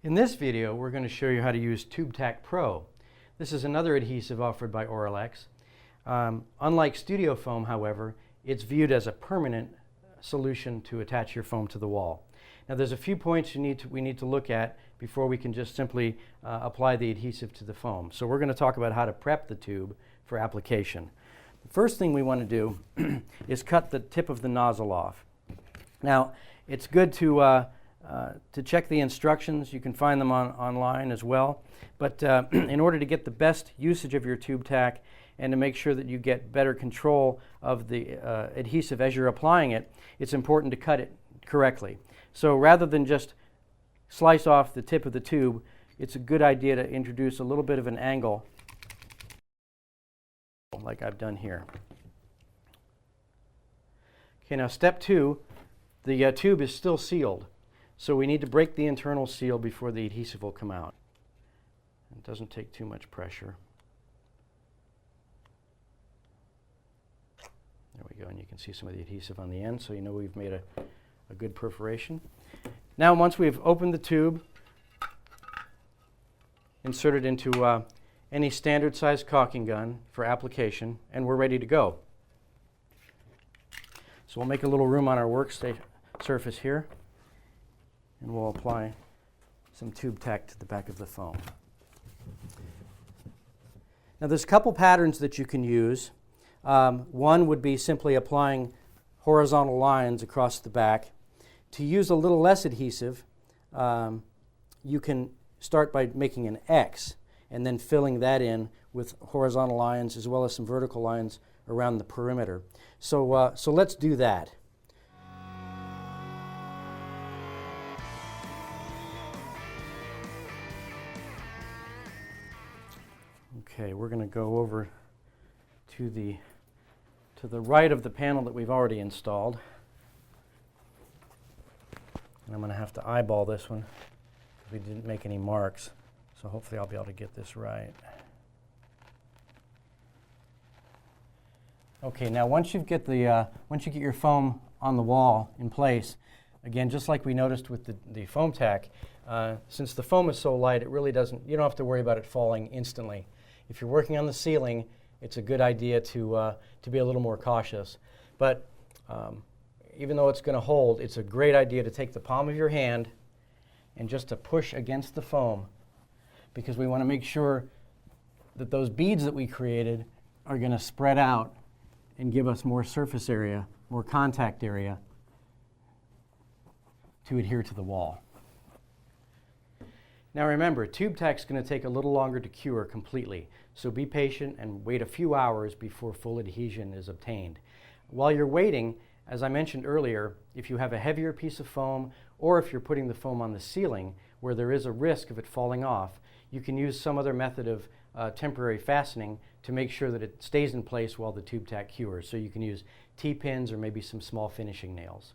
In this video, we're going to show you how to use Tubetak Pro. This is another adhesive offered by Auralex. Unlike studio foam, however, it's viewed as a permanent solution to attach your foam to the wall. Now there's a few points we need to look at before we can just simply apply the adhesive to the foam. So we're going to talk about how to prep the tube for application. The first thing we want to do is cut the tip of the nozzle off. Now it's good to check the instructions. You can find them online as well. But in order to get the best usage of your Tubetak and to make sure that you get better control of the adhesive as you're applying it, it's important to cut it correctly. So rather than just slice off the tip of the tube, it's a good idea to introduce a little bit of an angle like I've done here. Okay, now step 2, the tube is still sealed. So we need to break the internal seal before the adhesive will come out. It doesn't take too much pressure. There we go, and you can see some of the adhesive on the end, so you know we've made a good perforation. Now once we've opened the tube, insert it into any standard size caulking gun for application, and we're ready to go. So we'll make a little room on our work surface here, and we'll apply some Tubetak to the back of the foam. Now there's a couple patterns that you can use. One would be simply applying horizontal lines across the back. To use a little less adhesive, you can start by making an X and then filling that in with horizontal lines as well as some vertical lines around the perimeter. So let's do that. Okay, we're going to go over to the right of the panel that we've already installed. And I'm going to have to eyeball this one because we didn't make any marks. So hopefully I'll be able to get this right. Okay, now once you get your foam on the wall in place, again, just like we noticed with the foam tack, since the foam is so light, it really doesn't. You don't have to worry about it falling instantly. If you're working on the ceiling, it's a good idea to be a little more cautious. But even though it's going to hold, it's a great idea to take the palm of your hand and just to push against the foam, because we want to make sure that those beads that we created are going to spread out and give us more surface area, more contact area to adhere to the wall. Now remember, Tubetak's going to take a little longer to cure completely, so be patient and wait a few hours before full adhesion is obtained. While you're waiting, as I mentioned earlier, if you have a heavier piece of foam or if you're putting the foam on the ceiling where there is a risk of it falling off, you can use some other method of temporary fastening to make sure that it stays in place while the Tubetak cures. So you can use T-pins or maybe some small finishing nails.